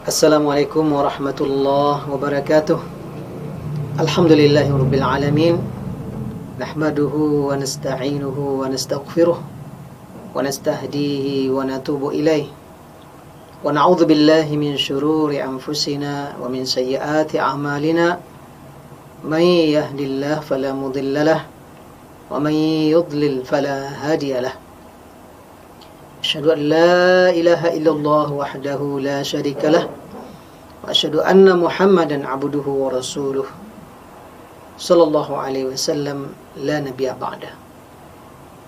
Assalamualaikum warahmatullahi wabarakatuh. Alhamdulillahi rabbil alamin. Nahmaduhu wa nasta'inuhu wa nastaghfiruh wa nastahdihi wa natubu ilaih. Wa na'udzu billahi min syururi anfusina wa min sayyiati a'malina. May yahdihillahu fala mudilla lahu wa may yudlil fala hadiya lahu. Asyhadu an la ilaha illallah wahdahu la syarika lah wa asyhadu anna Muhammadan abduhu wa rasuluh sallallahu alaihi wasallam la nabiyya ba'da.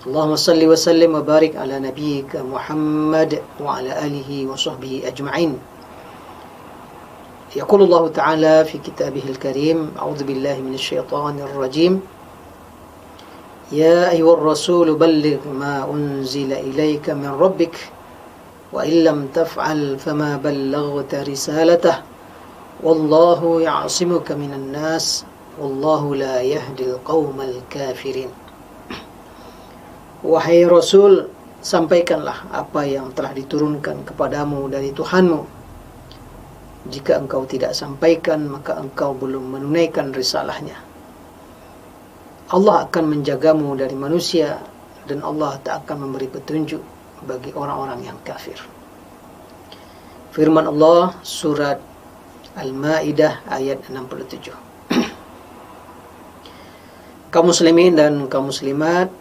Allahumma salli wa sallim wa barik ala nabiyyika Muhammad wa ala alihi wa sahbihi ajma'in. Yaqulu Allah ta'ala fi kitabihil karim, a'udzu billahi minasy syaithanir rajim. يا أيها الرسول بلغ ما أنزل إليك من ربك وإن لم تفعل فما بلغت رسالته والله يعصمك من الناس والله لا يهدي القوم الكافرين. Wahai Rasul, sampaikanlah apa yang telah diturunkan kepadamu dari Tuhanmu. Jika engkau tidak sampaikan, maka engkau belum menunaikan risalahnya. Allah akan menjagamu dari manusia dan Allah tak akan memberi petunjuk bagi orang-orang yang kafir. Firman Allah surat Al-Maidah ayat 67. Kaum muslimin dan kaum muslimat,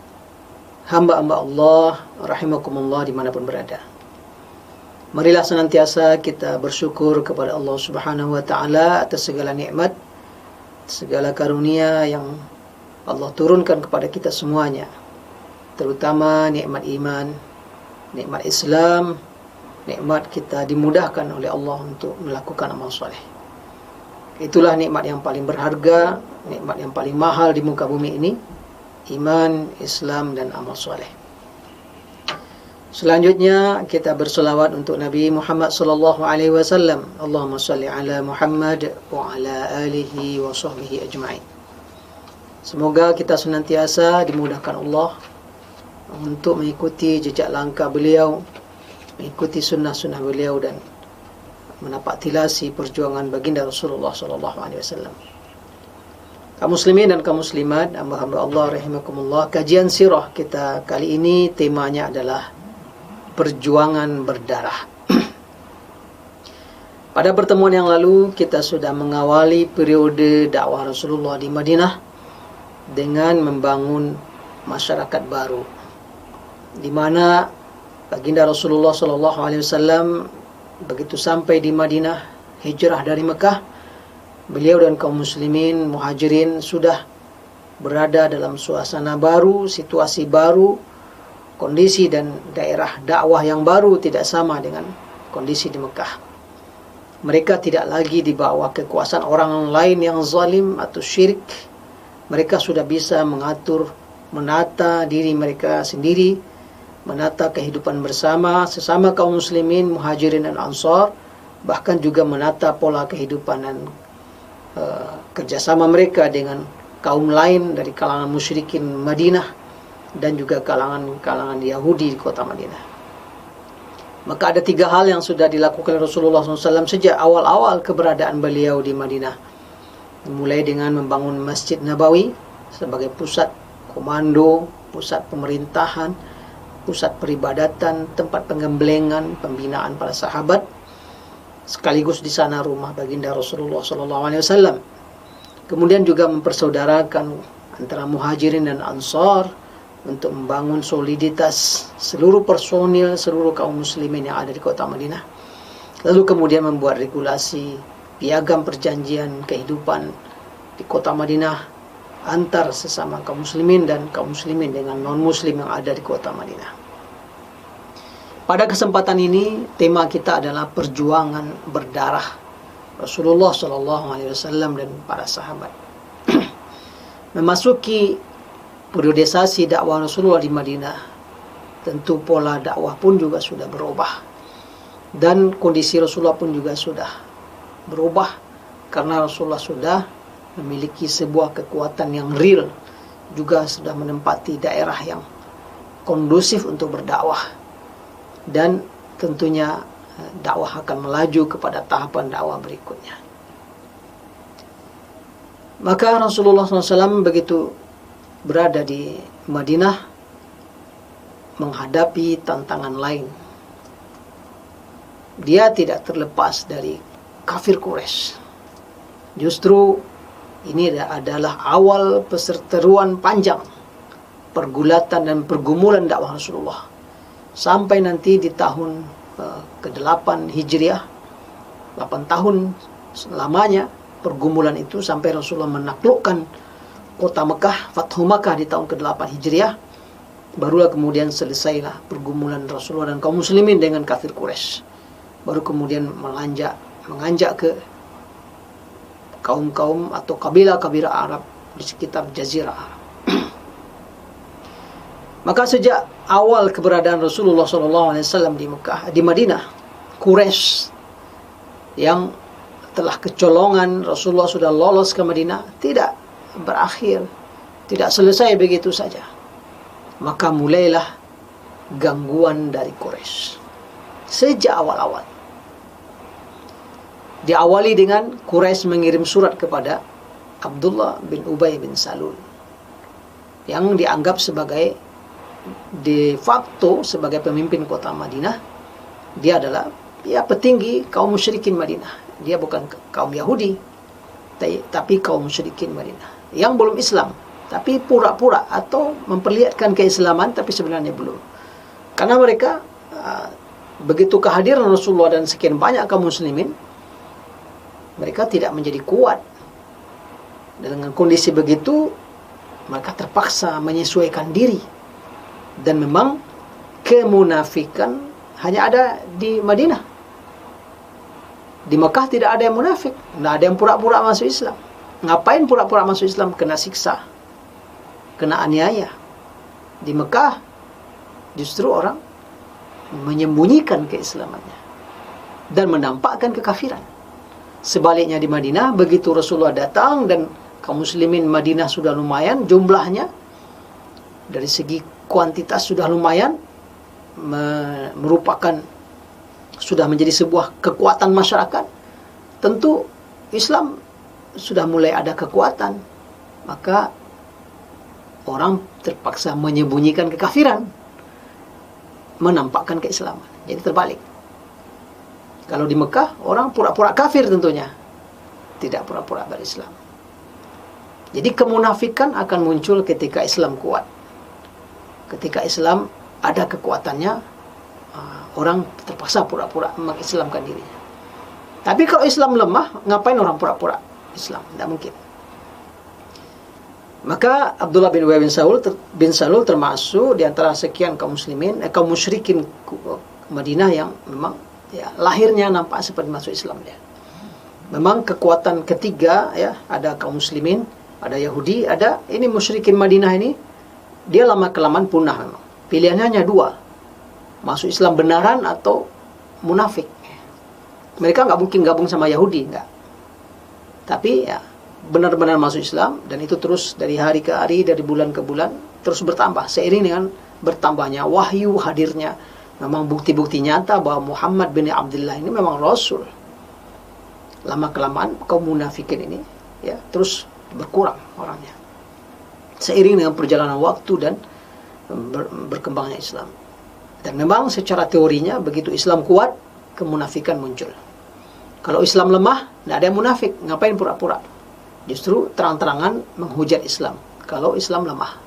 hamba-hamba Allah rahimakumullah dimanapun berada, marilah senantiasa kita bersyukur kepada Allah Subhanahu wa ta'ala atas segala nikmat, segala karunia yang Allah turunkan kepada kita semuanya, terutama nikmat iman, nikmat Islam, nikmat kita dimudahkan oleh Allah untuk melakukan amal soleh. Itulah nikmat yang paling berharga, nikmat yang paling mahal di muka bumi ini, iman, Islam, dan amal soleh. Selanjutnya kita berselawat untuk Nabi Muhammad sallallahu alaihi wasallam. Allahumma shalli ala Muhammad wa ala alihi wa sahbihi ajma'in. Semoga kita senantiasa dimudahkan Allah untuk mengikuti jejak langkah beliau, mengikuti sunnah-sunnah beliau dan menapak tilasi perjuangan baginda Rasulullah SAW. Kaum muslimin dan kaum muslimat, hamba-hamba Allah rahimakumullah, kajian sirah kita kali ini temanya adalah perjuangan berdarah. Pada pertemuan yang lalu kita sudah mengawali periode dakwah Rasulullah di Madinah dengan membangun masyarakat baru, di mana baginda Rasulullah SAW begitu sampai di Madinah, hijrah dari Mekah, beliau dan kaum muslimin muhajirin sudah berada dalam suasana baru, situasi baru, kondisi dan daerah dakwah yang baru tidak sama dengan kondisi di Mekah. Mereka tidak lagi di bawah kekuasaan orang lain yang zalim atau syirik. Mereka sudah bisa mengatur, menata diri mereka sendiri, menata kehidupan bersama sesama kaum muslimin, muhajirin dan ansar, bahkan juga menata pola kehidupan dan kerjasama mereka dengan kaum lain dari kalangan musyrikin Madinah dan juga kalangan Yahudi di kota Madinah. Maka ada 3 hal yang sudah dilakukan Rasulullah SAW sejak awal-awal keberadaan beliau di Madinah. Mulai dengan membangun Masjid Nabawi sebagai pusat komando, pusat pemerintahan, pusat peribadatan, tempat penggemblengan, pembinaan para sahabat, sekaligus di sana rumah baginda Rasulullah SAW. Kemudian juga mempersaudarakan antara muhajirin dan ansar untuk membangun soliditas seluruh personil, seluruh kaum muslimin yang ada di kota Madinah. Lalu kemudian membuat regulasi piagam perjanjian kehidupan di kota Madinah antar sesama kaum muslimin dan kaum muslimin dengan non-muslim yang ada di kota Madinah. Pada kesempatan ini tema kita adalah perjuangan berdarah Rasulullah SAW dan para sahabat. Memasuki periodisasi dakwah Rasulullah di Madinah, tentu pola dakwah pun juga sudah berubah. Dan kondisi Rasulullah pun juga sudah berubah, karena Rasulullah sudah memiliki sebuah kekuatan yang real, juga sudah menempati daerah yang kondusif untuk berdakwah, dan tentunya dakwah akan melaju kepada tahapan dakwah berikutnya. Maka Rasulullah SAW begitu berada di Madinah menghadapi tantangan lain. Dia tidak terlepas dari kafir Quraisy. Justru ini adalah awal perseteruan panjang, pergulatan dan pergumulan dakwah Rasulullah. Sampai nanti di tahun ke-8 Hijriah, 8 tahun lamanya pergumulan itu sampai Rasulullah menaklukkan kota Mekah, Fathu Makkah di tahun ke-8 Hijriah. Barulah kemudian selesailah pergumulan Rasulullah dan kaum muslimin dengan kafir Quraisy. Baru kemudian menganjak ke kaum-kaum atau kabilah-kabilah Arab di sekitar Jazirah Arab. Maka sejak awal keberadaan Rasulullah SAW di Mekah, di Madinah, Quraisy yang telah kecolongan Rasulullah sudah lolos ke Madinah tidak berakhir, tidak selesai begitu saja. Maka mulailah gangguan dari Quraisy sejak awal-awal. Diawali dengan Quraisy mengirim surat kepada Abdullah bin Ubay bin Salul, yang dianggap sebagai de facto sebagai pemimpin kota Madinah. Dia adalah petinggi kaum musyrikin Madinah. Dia bukan kaum Yahudi, tapi kaum musyrikin Madinah yang belum Islam, tapi pura-pura atau memperlihatkan keislaman tapi sebenarnya belum. Karena mereka begitu kehadiran Rasulullah dan sekian banyak kaum muslimin, mereka tidak menjadi kuat. Dan dengan kondisi begitu, mereka terpaksa menyesuaikan diri. Dan memang kemunafikan hanya ada di Madinah. Di Mekah tidak ada yang munafik, tidak ada yang pura-pura masuk Islam. Ngapain pura-pura masuk Islam? Kena siksa, kena aniaya. Di Mekah justru orang menyembunyikan keislamannya dan menampakkan kekafiran. Sebaliknya di Madinah, begitu Rasulullah datang dan kaum muslimin Madinah sudah lumayan jumlahnya, dari segi kuantitas sudah lumayan, merupakan sudah menjadi sebuah kekuatan masyarakat. Tentu Islam sudah mulai ada kekuatan, maka orang terpaksa menyembunyikan kekafiran, menampakkan keislaman. Jadi terbalik. Kalau di Mekah, orang pura-pura kafir tentunya, tidak pura-pura berislam. Jadi kemunafikan akan muncul ketika Islam kuat. Ketika Islam ada kekuatannya, orang terpaksa pura-pura mengislamkan dirinya. Tapi kalau Islam lemah, ngapain orang pura-pura Islam? Tidak mungkin. Maka Abdullah bin Ubay bin Salul termasuk di antara sekian kaum muslimin, kaum musyrikin Madinah yang memang lahirnya nampak seperti masuk Islam dia. Memang kekuatan ketiga, ada kaum muslimin, ada Yahudi, ada ini musyrikin Madinah ini, dia lama kelamaan punah memang. Pilihannya hanya dua, masuk Islam benaran atau munafik. Mereka nggak mungkin gabung sama Yahudi, nggak. Tapi benar-benar masuk Islam, dan itu terus dari hari ke hari, dari bulan ke bulan terus bertambah seiring dengan bertambahnya wahyu, hadirnya memang bukti-bukti nyata bahwa Muhammad bin Abdullah ini memang Rasul. Lama kelamaan kaum munafikin ini terus berkurang orangnya seiring dengan perjalanan waktu dan berkembangnya Islam. Dan memang secara teorinya begitu Islam kuat, kemunafikan muncul. Kalau Islam lemah, tidak ada yang munafik, ngapain pura-pura? Justru terang-terangan menghujat Islam. Kalau Islam lemah,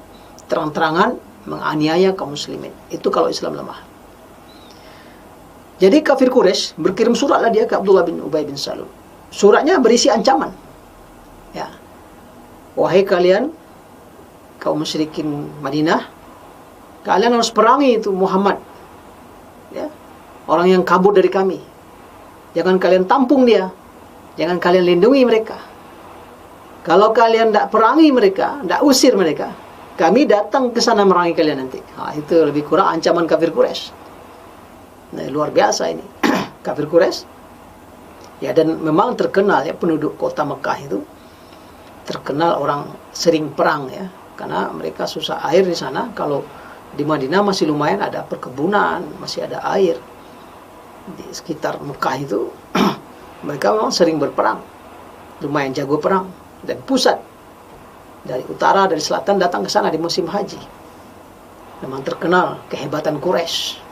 terang-terangan menganiaya kaum muslimin. Itu kalau Islam lemah. Jadi kafir Quraisy berkirim suratlah dia ke Abdullah bin Ubay bin Salul. Suratnya berisi ancaman. Wahai kalian kaum musyrikin Madinah, kalian harus perangi itu Muhammad. Orang yang kabur dari kami. Jangan kalian tampung dia. Jangan kalian lindungi mereka. Kalau kalian tidak perangi mereka, tidak usir mereka, kami datang ke sana merangi kalian nanti. Itu lebih kurang ancaman kafir Quraisy. Nah, luar biasa ini. kafir Quraisy. Ya, dan memang terkenal ya, penduduk kota Mekah itu terkenal orang sering perang ya, karena mereka susah air di sana. Kalau di Madinah masih lumayan ada perkebunan, masih ada air. Di sekitar Mekah itu mereka memang sering berperang, lumayan jago perang, dan pusat dari utara, dari selatan datang ke sana di musim haji. Memang terkenal kehebatan Quraisy.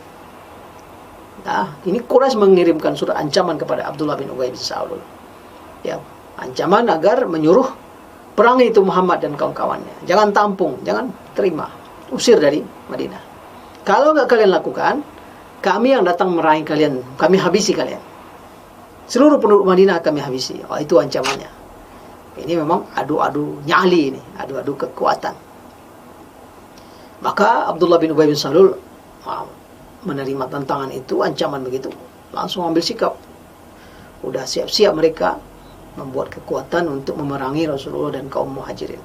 Nah, ini Quraisy mengirimkan surat ancaman kepada Abdullah bin Ubay bin Salul. Ya, ancaman agar menyuruh perang itu Muhammad dan kawan-kawannya. Jangan tampung, jangan terima. Usir dari Madinah. Kalau nggak kalian lakukan, kami yang datang meraih kalian, kami habisi kalian. Seluruh penduduk Madinah kami habisi. Oh, itu ancamannya. Ini memang adu-adu nyali ini, adu-adu kekuatan. Maka Abdullah bin Ubay bin Salul menerima tantangan itu, ancaman begitu, langsung ambil sikap. Udah siap-siap mereka membuat kekuatan untuk memerangi Rasulullah dan kaum Muhajirin.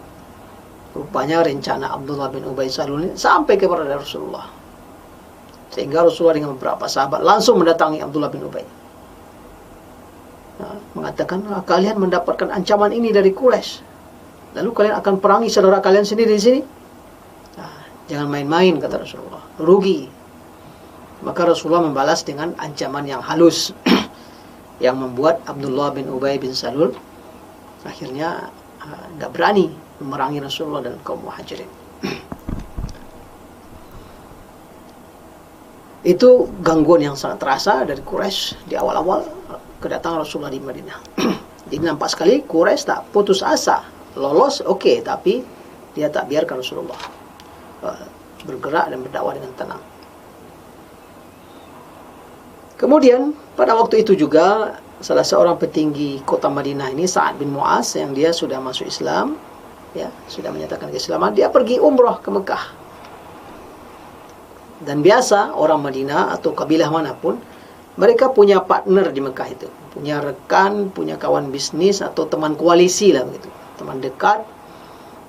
Rupanya rencana Abdullah bin Ubay Salul ini sampai kepada Rasulullah, sehingga Rasulullah dengan beberapa sahabat langsung mendatangi Abdullah bin Ubay. Nah, mengatakan, kalian mendapatkan ancaman ini dari Quraisy, lalu kalian akan perangi saudara kalian sendiri di sini? Nah, jangan main-main, kata Rasulullah, rugi. Maka Rasulullah membalas dengan ancaman yang halus yang membuat Abdullah bin Ubay bin Salul akhirnya tidak berani memerangi Rasulullah dan kaum Muhajirin. Itu gangguan yang sangat terasa dari Quraisy di awal-awal kedatangan Rasulullah di Madinah. Jadi nampak sekali Quraisy tak putus asa. Lolos oke, tapi dia tak biarkan Rasulullah bergerak dan berdakwah dengan tenang. Kemudian pada waktu itu juga salah seorang petinggi kota Madinah ini, Sa'ad bin Mu'az, yang dia sudah masuk Islam, ya, sudah menyatakan keislaman, dia pergi umrah ke Mekah. Dan biasa orang Madinah atau kabilah manapun, mereka punya partner di Mekah itu, punya rekan, punya kawan bisnis atau teman koalisi lah begitu, teman dekat,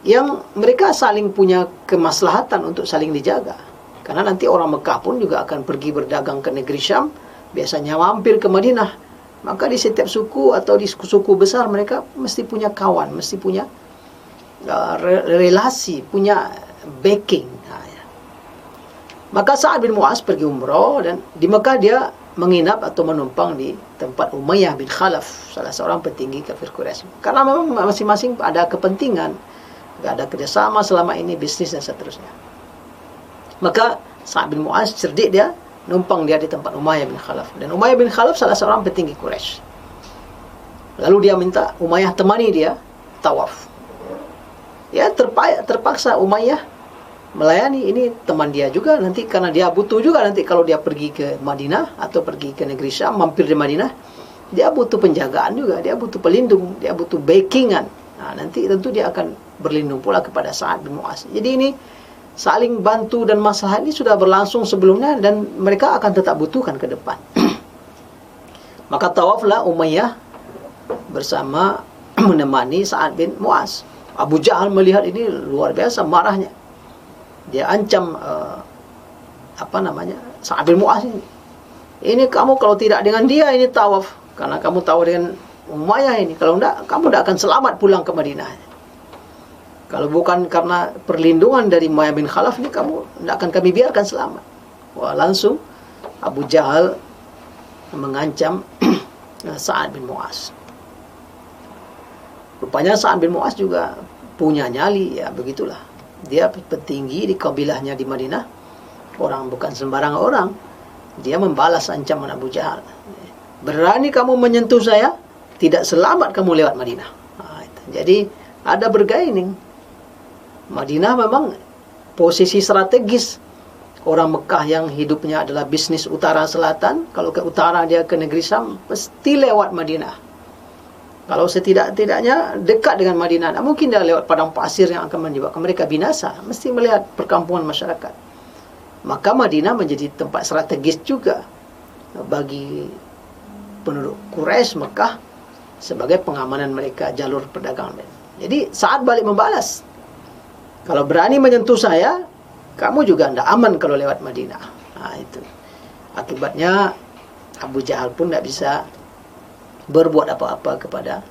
yang mereka saling punya kemaslahatan untuk saling dijaga. Karena nanti orang Mekah pun juga akan pergi berdagang ke negeri Syam, biasanya mampir ke Madinah. Maka di setiap suku atau di suku besar mereka mesti punya kawan, mesti punya relasi, punya backing. Maka Sa'ad bin Mu'az pergi umrah, dan di Mekah dia menginap atau menumpang di tempat Umayyah bin Khalaf, salah seorang petinggi kafir Quraisy. Karena memang masing-masing ada kepentingan, ada kerjasama selama ini, bisnis dan seterusnya. Maka Sa'ad bin Mu'az cerdik, dia numpang dia di tempat Umayyah bin Khalaf. Dan Umayyah bin Khalaf salah seorang petinggi Quraisy. Lalu dia minta Umayyah temani dia tawaf. Ya, terpaksa Umayyah melayani. Ini teman dia juga nanti, karena dia butuh juga nanti kalau dia pergi ke Madinah atau pergi ke negeri Syam, mampir di Madinah, dia butuh penjagaan juga, dia butuh pelindung, dia butuh backingan. Nah, nanti tentu dia akan berlindung pula kepada Sa'ad bin Mu'az. Jadi ini saling bantu, dan masalah ini sudah berlangsung sebelumnya dan mereka akan tetap butuhkan ke depan. Maka tawaflah Umayyah bersama menemani Sa'ad bin Mu'az. Abu Jahal melihat ini luar biasa marahnya. Dia ancam Sa'ad bin Mu'az ini. Ini kamu kalau tidak dengan dia ini tawaf, karena kamu tawaf dengan Umayyah ini. Kalau tidak, kamu tidak akan selamat pulang ke Madinah. Kalau bukan karena perlindungan dari Umayyah bin Khalaf ini, kamu tidak akan kami biarkan selamat. Wah, langsung Abu Jahal mengancam Sa'ad bin Mu'az. Rupanya Sa'ad bin Mu'az juga punya nyali, ya begitulah. Dia petinggi di kabilahnya di Madinah. Orang bukan sembarang orang. Dia membalas ancaman Abu Jahal. Berani kamu menyentuh saya, tidak selamat kamu lewat Madinah. Nah, jadi ada bergaining. Madinah memang posisi strategis. Orang Mekah yang hidupnya adalah bisnis utara selatan, kalau ke utara dia ke negeri Syam, mesti lewat Madinah. Kalau setidak-tidaknya dekat dengan Madinah, nah, mungkin dia lewat padang pasir yang akan menyebabkan mereka binasa. Mesti melihat perkampungan masyarakat. Maka Madinah menjadi tempat strategis juga bagi penduduk Quraisy Mekah sebagai pengamanan mereka, jalur perdagangan. Jadi saat balik membalas, kalau berani menyentuh saya, kamu juga tidak aman kalau lewat Madinah. Nah, itu akibatnya Abu Jahal pun tidak bisa berbuat apa-apa kepada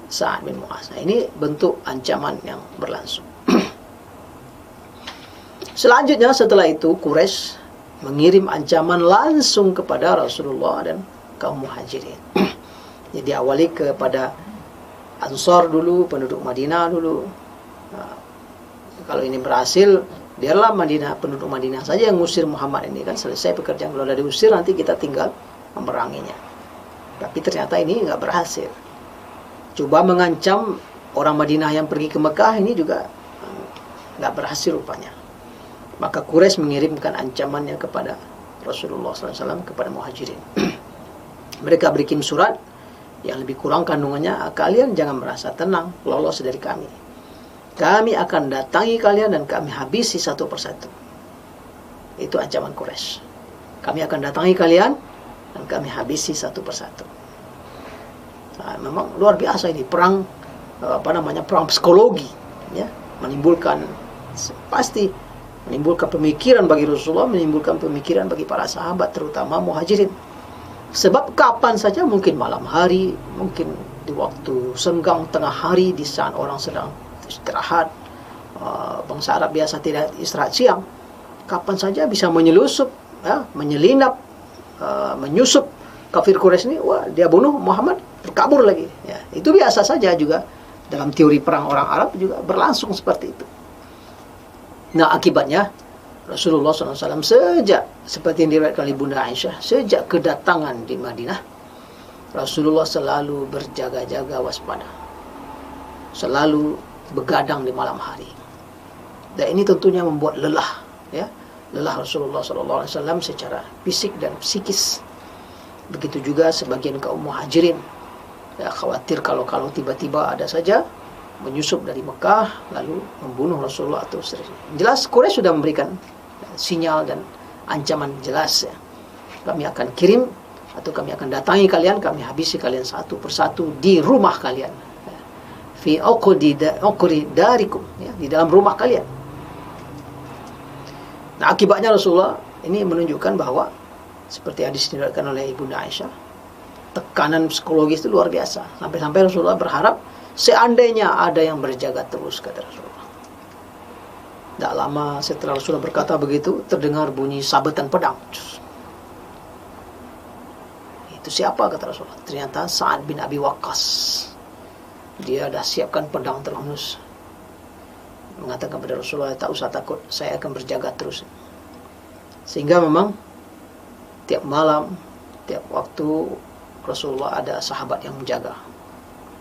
Sa'ad bin Mu'adz. Nah, ini bentuk ancaman yang berlangsung. Selanjutnya setelah itu Quraisy mengirim ancaman langsung kepada Rasulullah dan kaum Muhajirin. Jadi awali kepada Ansar dulu, penduduk Madinah dulu. Nah, kalau ini berhasil, biarlah Madinah, penduduk Madinah saja yang ngusir Muhammad ini, kan selesai pekerjaan. Kalau sudah diusir, nanti kita tinggal memeranginya. Tapi ternyata ini nggak berhasil. Coba mengancam orang Madinah yang pergi ke Mekah, ini juga nggak berhasil rupanya. Maka Quraisy mengirimkan ancamannya kepada Rasulullah SAW, kepada Muhajirin. Mereka berkirim surat yang lebih kurang kandungannya, kalian jangan merasa tenang, lolos dari kami. Kami akan datangi kalian dan kami habisi satu persatu. Itu ancaman Quraisy. Kami akan datangi kalian dan kami habisi satu persatu. Nah, memang luar biasa ini perang, perang psikologi, ya, pasti menimbulkan pemikiran bagi Rasulullah, menimbulkan pemikiran bagi para sahabat, terutama Muhajirin. Sebab kapan saja, mungkin malam hari, mungkin di waktu senggang tengah hari, di saat orang sedang istirahat, bangsa Arab biasa tidak istirahat siang, kapan saja bisa menyelusup, ya, menyelinap, menyusup kafir Quraisy ini. Wah, dia bunuh Muhammad, terkabur lagi. Ya, itu biasa saja juga dalam teori perang orang Arab juga berlangsung seperti itu. Nah, akibatnya Rasulullah SAW sejak, seperti yang diriwayatkan oleh Bunda Aisyah, sejak kedatangan di Madinah, Rasulullah selalu berjaga-jaga, waspada, selalu begadang di malam hari. Dan ini tentunya membuat lelah, ya, lelah Rasulullah SAW secara fisik dan psikis. Begitu juga sebagian kaum Muhajirin, ya, khawatir kalau tiba-tiba ada saja menyusup dari Mekah lalu membunuh Rasulullah atau seterusnya. Jelas Quraisy sudah memberikan sinyal dan ancaman jelas, ya. Kami akan kirim atau kami akan datangi kalian, kami habisi kalian satu persatu di rumah kalian. Fi uqdi darikum, ya, di dalam rumah kalian. Nah, akibatnya Rasulullah ini menunjukkan bahwa seperti yang diriwayatkan oleh Ibunda Aisyah, tekanan psikologis itu luar biasa. Sampai-sampai Rasulullah berharap seandainya ada yang berjaga terus, kata Rasulullah. Tak lama setelah Rasulullah berkata begitu, terdengar bunyi sabetan pedang. Itu siapa, kata Rasulullah? Ternyata Sa'ad bin Abi Waqqas. Dia dah siapkan pedang terhunus. Mengatakan kepada Rasulullah, tak usah takut, saya akan berjaga terus. Sehingga memang tiap malam, tiap waktu Rasulullah ada sahabat yang menjaga.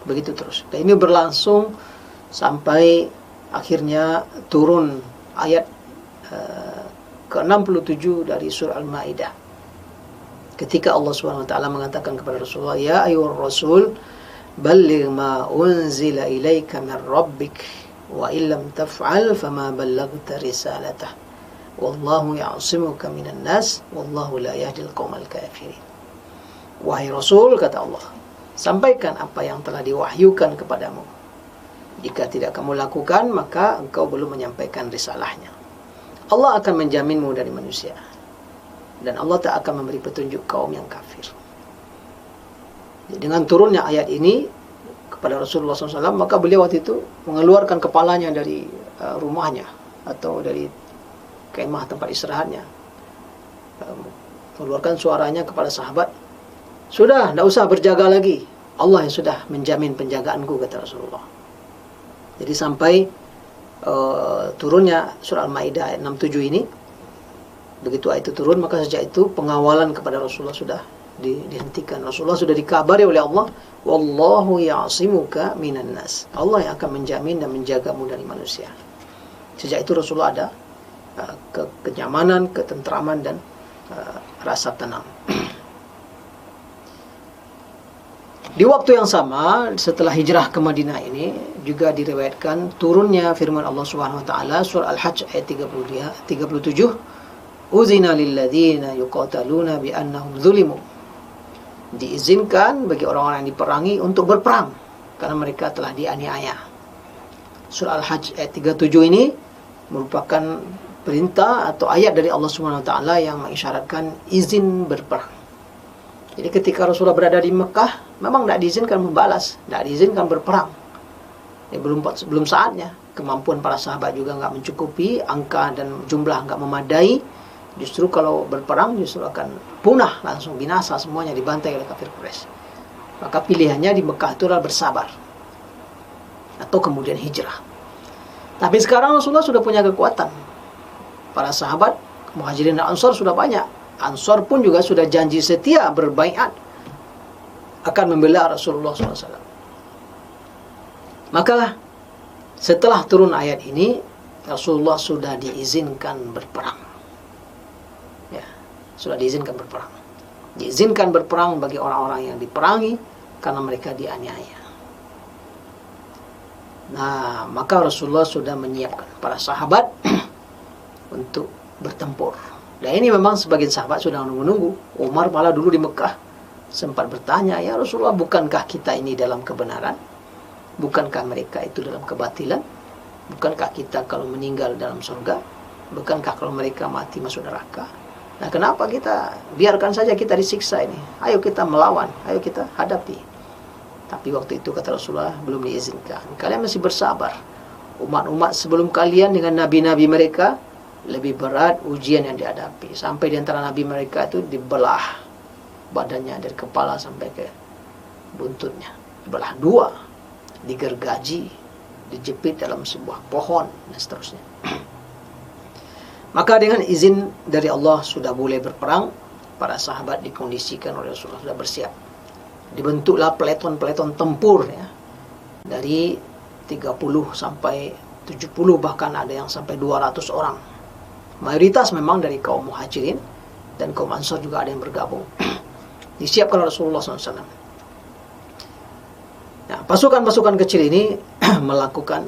Begitu terus. Dan ini berlangsung sampai akhirnya turun ayat ke-67 dari surah Al-Maidah. Ketika Allah SWT mengatakan kepada Rasulullah, ya ayyuhar rasul, balligh ma unzila ilaika min rabbik, wa illam taf'al fama ballaghta risalatah. Wallahu ya'simuka minan nas, wallahu la yahdil qaumal kafirin. Wahai Rasul, kata Allah, sampaikan apa yang telah diwahyukan kepadamu. Jika tidak kamu lakukan, maka engkau belum menyampaikan risalahnya. Allah akan menjaminmu dari manusia, dan Allah tak akan memberi petunjuk kaum yang kafir. Dengan turunnya ayat ini kepada Rasulullah SAW, maka beliau waktu itu mengeluarkan kepalanya dari rumahnya atau dari kemah tempat istirahatnya, mengeluarkan suaranya kepada sahabat, sudah, tidak usah berjaga lagi, Allah yang sudah menjamin penjagaanku, kata Rasulullah. Jadi sampai turunnya surah Al-Maidah ayat 67 ini, begitu ayat itu turun, maka sejak itu pengawalan kepada Rasulullah sudah dihentikan. Rasulullah sudah dikabari oleh Allah, wallahu ya'simuka minan nas, Allah yang akan menjamin dan menjagamu dari manusia. Sejak itu Rasulullah ada kenyamanan, ketentraman, dan rasa tenang. Di waktu yang sama, setelah hijrah ke Madinah ini, juga diriwayatkan turunnya firman Allah Subhanahu wa taala surah Al-Hajj ayat 37, uzina lilladzina yuqataluna bi annahum zulimu. Diizinkan bagi orang-orang yang diperangi untuk berperang karena mereka telah dianiaya. Surah Al-Hajj ayat 37 ini merupakan perintah atau ayat dari Allah Subhanahu wa taala yang mengisyaratkan izin berperang. Jadi ketika Rasulullah berada di Mekah, memang tidak diizinkan membalas, tidak diizinkan berperang. Belum saatnya. Kemampuan para sahabat juga nggak mencukupi, angka dan jumlah nggak memadai. Justru kalau berperang justru akan punah, langsung binasa semuanya, dibantai oleh kafir Quraisy. Maka pilihannya di Mekah itu adalah bersabar atau kemudian hijrah. Tapi sekarang Rasulullah sudah punya kekuatan. Para sahabat Muhajirin dan Ansar sudah banyak. Ansar pun juga sudah janji setia berbaiat akan membela Rasulullah SAW. Maka setelah turun ayat ini, Rasulullah sudah diizinkan berperang. Ya, sudah diizinkan berperang. Diizinkan berperang bagi orang-orang yang diperangi karena mereka dianiaya. Nah, maka Rasulullah sudah menyiapkan para sahabat untuk bertempur. Dan ini memang sebagian sahabat sudah menunggu-nunggu. Umar malah dulu di Mekah sempat bertanya, "Ya Rasulullah, bukankah kita ini dalam kebenaran? Bukankah mereka itu dalam kebatilan? Bukankah kita kalau meninggal dalam surga? Bukankah kalau mereka mati masuk neraka? Nah, kenapa kita biarkan saja kita disiksa ini? Ayo kita melawan, ayo kita hadapi." Tapi waktu itu kata Rasulullah, belum diizinkan. Kalian masih bersabar. Umat-umat sebelum kalian dengan nabi-nabi mereka lebih berat ujian yang dihadapi. Sampai di antara nabi mereka itu dibelah badannya dari kepala sampai ke buntutnya. Dibelah dua, digergaji, dijepit dalam sebuah pohon, dan seterusnya. Maka dengan izin dari Allah sudah boleh berperang. Para sahabat dikondisikan oleh Rasulullah sudah bersiap. Dibentuklah peleton-peleton tempur ya, dari 30 sampai 70, bahkan ada yang sampai 200 orang. Mayoritas memang dari kaum Muhajirin, dan kaum Ansar juga ada yang bergabung. Disiapkan oleh Rasulullah SAW. Nah, pasukan-pasukan kecil ini melakukan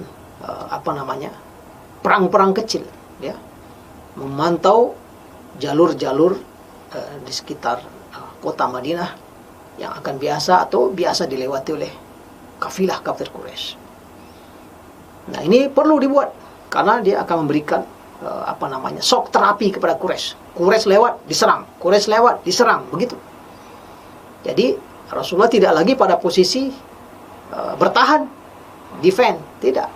perang-perang kecil, ya, memantau jalur-jalur di sekitar kota Madinah yang akan biasa dilewati oleh kafilah kafir Quraisy. Nah, ini perlu dibuat karena dia akan memberikan shock terapi kepada Quraisy. Quraisy lewat diserang, Quraisy lewat diserang, begitu. Jadi Rasulullah tidak lagi pada posisi bertahan, defend, tidak.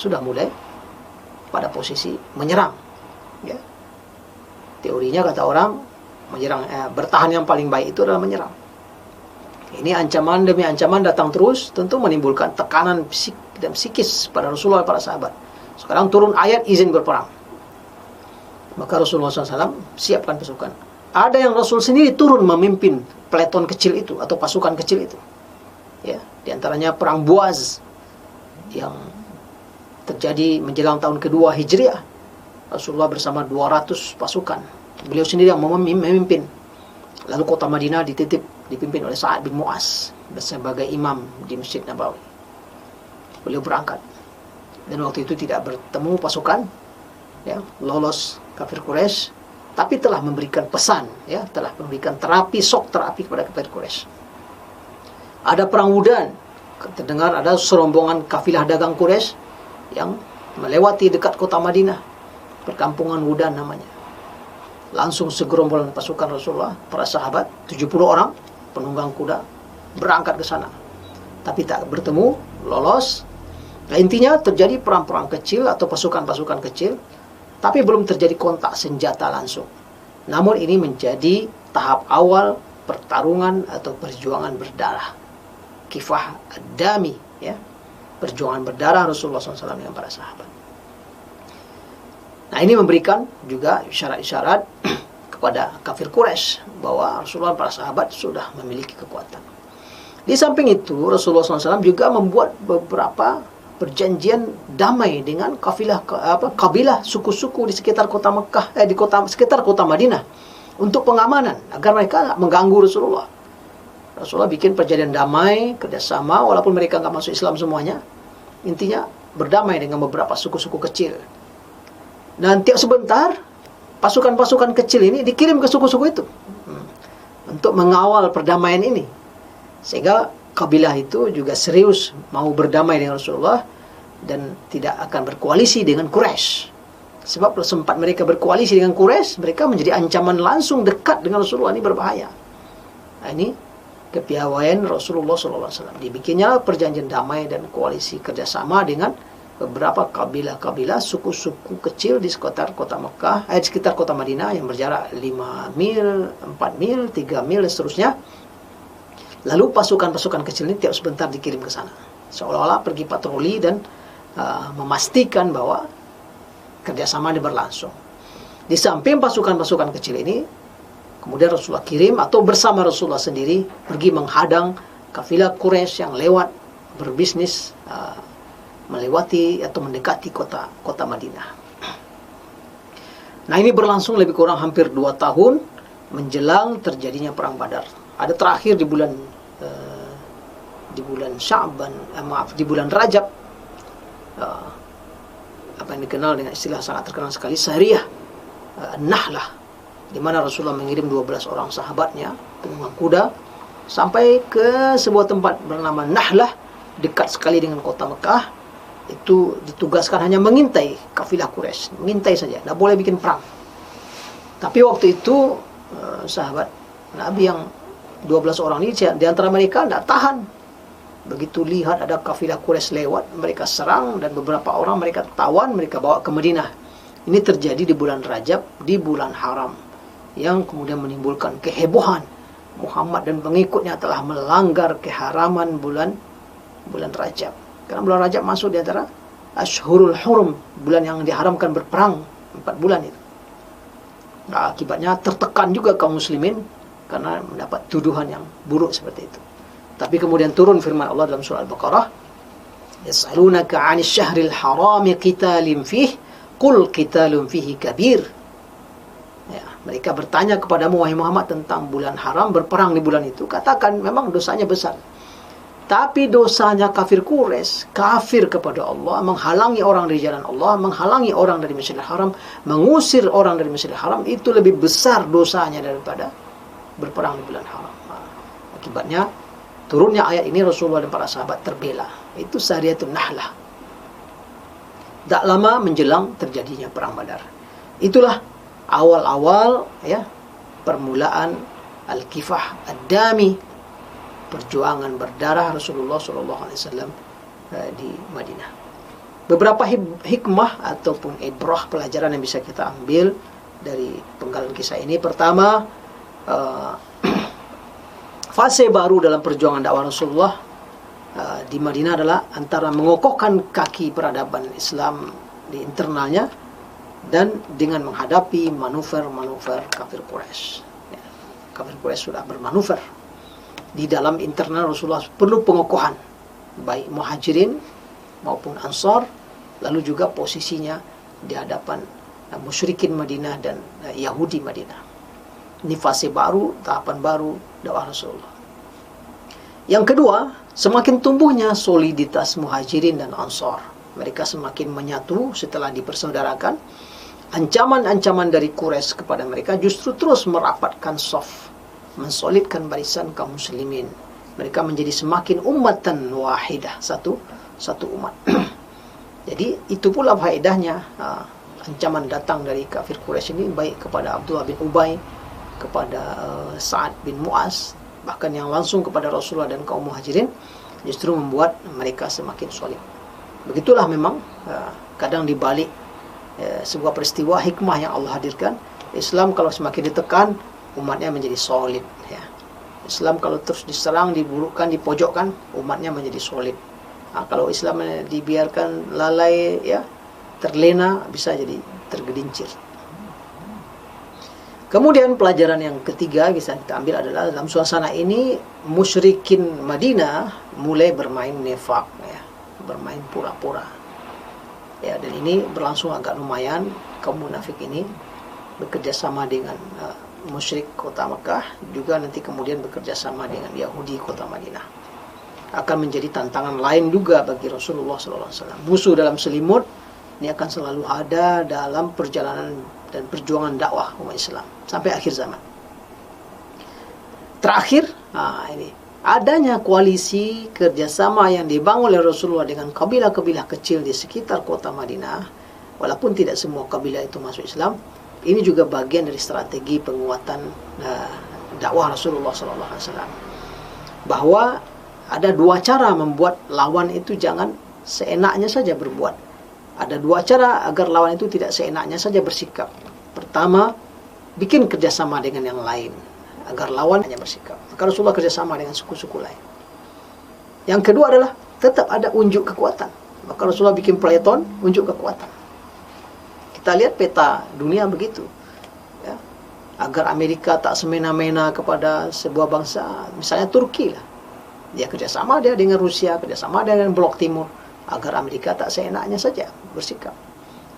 Sudah mulai pada posisi menyerang. Ya. Teorinya kata orang bertahan yang paling baik itu adalah menyerang. Ini ancaman demi ancaman datang terus, tentu menimbulkan tekanan fisik dan psikis pada Rasulullah dan para sahabat. Sekarang turun ayat izin berperang. Maka Rasulullah SAW siapkan pasukan. Ada yang Rasul sendiri turun memimpin peleton kecil itu atau pasukan kecil itu. Ya, di antaranya perang Buaz yang terjadi menjelang tahun kedua Hijriah. Rasulullah bersama 200 pasukan. Beliau sendiri yang memimpin. Lalu kota Madinah dipimpin oleh Sa'ad bin Mu'az sebagai imam di Masjid Nabawi. Beliau berangkat. Dan waktu itu tidak bertemu pasukan, ya, lolos kafir Quraisy, tapi telah memberikan pesan, ya, telah memberikan shock terapi kepada kafir Quraisy. Ada perang Wudan, terdengar ada serombongan kafilah dagang Quraisy yang melewati dekat kota Madinah, perkampungan Wudan namanya. Langsung segerombolan pasukan Rasulullah, para sahabat, 70 orang, penunggang kuda, berangkat ke sana. Tapi tak bertemu, lolos. Nah, intinya terjadi perang-perang kecil atau pasukan-pasukan kecil, tapi belum terjadi kontak senjata langsung. Namun ini menjadi tahap awal pertarungan atau perjuangan berdarah. Kifah ad-dami, ya. Perjuangan berdarah Rasulullah SAW dengan para sahabat. Nah, ini memberikan juga isyarat-isyarat kepada kafir Quraisy bahwa Rasulullah dan para sahabat sudah memiliki kekuatan. Di samping itu, Rasulullah SAW juga membuat beberapa perjanjian damai dengan kabilah suku-suku di sekitar kota Mekah, sekitar kota Madinah untuk pengamanan agar mereka mengganggu Rasulullah. Rasulullah bikin perjanjian damai, kerjasama, walaupun mereka nggak masuk Islam semuanya. Intinya berdamai dengan beberapa suku-suku kecil. Dan tiap sebentar pasukan-pasukan kecil ini dikirim ke suku-suku itu untuk mengawal perdamaian ini, sehingga kabilah itu juga serius mau berdamai dengan Rasulullah dan tidak akan berkoalisi dengan Quraisy. Sebab sempat mereka berkoalisi dengan Quraisy, mereka menjadi ancaman langsung dekat dengan Rasulullah, ini berbahaya. Ini kepiawaian Rasulullah SAW. Dibikinnya perjanjian damai dan koalisi kerjasama dengan beberapa kabilah-kabilah, suku-suku kecil di sekitar kota Mekah, di sekitar kota Madinah yang berjarak 5 mil, 4 mil, 3 mil dan seterusnya. Lalu pasukan-pasukan kecil ini tiap sebentar dikirim ke sana, seolah-olah pergi patroli dan memastikan bahwa kerjasama ini berlangsung. Di samping pasukan-pasukan kecil ini, kemudian Rasulullah kirim atau bersama Rasulullah sendiri pergi menghadang kafilah Quraisy yang lewat berbisnis, melewati atau mendekati kota Madinah. Nah, ini berlangsung lebih kurang hampir 2 tahun menjelang terjadinya perang Badar. Ada terakhir di bulan di bulan Rajab, apa yang dikenal dengan istilah sangat terkenal sekali, Sariyah Nahlah, di mana Rasulullah mengirim 12 orang sahabatnya penunggang kuda sampai ke sebuah tempat bernama Nahlah, dekat sekali dengan kota Mekah. Itu ditugaskan hanya mengintai kafilah Quraisy, mengintai saja, tidak boleh bikin perang. Tapi waktu itu sahabat Nabi yang 12 orang ini, di antara mereka tidak tahan. Begitu lihat ada kafilah Quraisy lewat, mereka serang dan beberapa orang mereka tawan, mereka bawa ke Madinah. Ini terjadi di bulan Rajab, di bulan haram, yang kemudian menimbulkan kehebohan. Muhammad dan pengikutnya telah melanggar keharaman bulan Rajab. Karena bulan Rajab masuk di antara Ashhurul Hurum, bulan yang diharamkan berperang, 4 bulan itu. Nah, akibatnya tertekan juga kaum muslimin karena mendapat tuduhan yang buruk seperti itu. Tapi kemudian turun firman Allah dalam surah Al-Baqarah, "Yas'alunaka 'anil syahril harami qitalin fihi, qul qitalun fihi kabir." Ya, mereka bertanya kepadamu wahai Muhammad tentang bulan haram, berperang di bulan itu. Katakan memang dosanya besar. Tapi dosanya kafir Quraisy, kafir kepada Allah, menghalangi orang dari jalan Allah, menghalangi orang dari Masjidil Haram, mengusir orang dari Masjidil Haram, itu lebih besar dosanya daripada berperang di bulan haram. Akibatnya turunnya ayat ini, Rasulullah dan para sahabat terbela. Itu Sariyatun Nahlah. Tak lama menjelang terjadinya perang Badar. Itulah awal-awal ya permulaan Al-Kifah Ad-Dami, perjuangan berdarah Rasulullah SAW di Madinah. Beberapa hikmah ataupun ibrah, pelajaran yang bisa kita ambil dari penggalan kisah ini. Pertama, fase baru dalam perjuangan dakwah Rasulullah di Madinah adalah antara mengokohkan kaki peradaban Islam di internalnya dan dengan menghadapi manuver-manuver kafir Quraisy. Ya, kafir Quraisy sudah bermanuver. Di dalam internal Rasulullah perlu pengokohan, baik muhajirin maupun ansar, lalu juga posisinya di hadapan musyrikin Madinah dan Yahudi Madinah. Ini fase baru, tahapan baru dakwah Rasulullah. Yang kedua, semakin tumbuhnya soliditas muhajirin dan ansar. Mereka semakin menyatu setelah dipersaudarakan. Ancaman-ancaman dari Quraisy kepada mereka justru terus merapatkan saf, mensolidkan barisan kaum muslimin. Mereka menjadi semakin ummatan wahidah, satu umat. Jadi itu pula faedahnya. Ancaman datang dari kafir Quraisy ini baik kepada Abdullah bin Ubay, kepada Sa'ad bin Mu'az, bahkan yang langsung kepada Rasulullah dan kaum muhajirin, justru membuat mereka semakin solid. Begitulah memang kadang dibalik sebuah peristiwa hikmah yang Allah hadirkan. Islam kalau semakin ditekan, umatnya menjadi solid ya. Islam kalau terus diserang, diburukkan, dipojokkan, umatnya menjadi solid. Nah, kalau Islam dibiarkan lalai ya, terlena, bisa jadi tergelincir. Kemudian pelajaran yang ketiga bisa kita ambil adalah dalam suasana ini musyrikin Madinah mulai bermain nifaq ya, bermain pura-pura. Ya, dan ini berlangsung agak lumayan. Kaum munafik ini bekerja sama dengan musyrik kota Mekah, juga nanti kemudian bekerja sama dengan Yahudi kota Madinah. Akan menjadi tantangan lain juga bagi Rasulullah SAW. Musuh dalam selimut ini akan selalu ada dalam perjalanan dan perjuangan dakwah umat Islam sampai akhir zaman. Terakhir, ini adanya koalisi kerjasama yang dibangun oleh Rasulullah dengan kabilah-kabilah kecil di sekitar kota Madinah, walaupun tidak semua kabilah itu masuk Islam. Ini juga bagian dari strategi penguatan dakwah Rasulullah SAW, bahwa ada dua cara membuat lawan itu jangan seenaknya saja berbuat. Ada dua cara agar lawan itu tidak seenaknya saja bersikap. Pertama, bikin kerjasama dengan yang lain agar lawan hanya bersikap. Maka Rasulullah kerjasama dengan suku-suku lain. Yang kedua adalah tetap ada unjuk kekuatan. Maka Rasulullah bikin peleton, unjuk kekuatan. Kita lihat peta dunia begitu, ya. Agar Amerika tak semena-mena kepada sebuah bangsa, misalnya Turki lah. Dia kerjasama dia dengan Rusia, kerjasama dia dengan Blok Timur, agar Amerika tak seenaknya saja bersikap.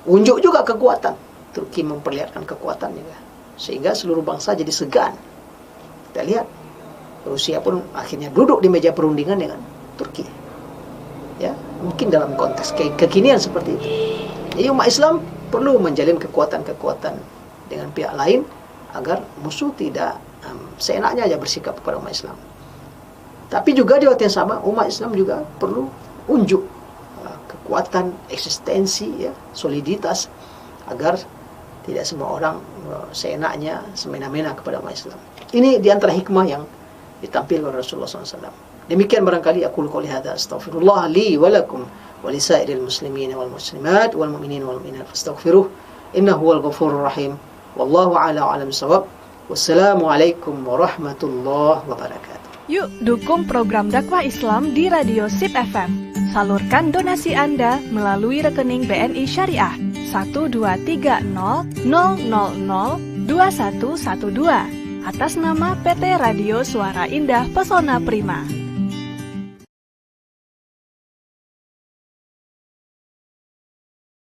Unjuk juga kekuatan. Turki memperlihatkan kekuatan juga, sehingga seluruh bangsa jadi segan. Kita lihat, Rusia pun akhirnya duduk di meja perundingan dengan Turki. Ya, mungkin dalam konteks kekinian seperti itu. Jadi umat Islam perlu menjalin kekuatan-kekuatan dengan pihak lain agar musuh tidak seenaknya aja bersikap kepada umat Islam. Tapi juga di waktu yang sama umat Islam juga perlu unjuk kekuatan eksistensi, ya, soliditas, agar tidak semua orang seenaknya semena-mena kepada umat Islam. Ini di antara hikmah yang ditampilkan oleh Rasulullah SAW. Demikian barangkali aku qouli hadza, astaghfirullah li wa lakum wa li sa'iril muslimin wal muslimat wal mu'minin wal mu'minat fastaghfiruh innahu huwal ghafurur rahim. Wallahu a'la wa a'lam bissawab. Wassalamu alaikum warahmatullahi wabarakatuh. Yuk dukung program dakwah Islam di Radio SIP FM. Salurkan donasi Anda melalui rekening BNI Syariah 12300002112 atas nama PT Radio Suara Indah Pesona Prima.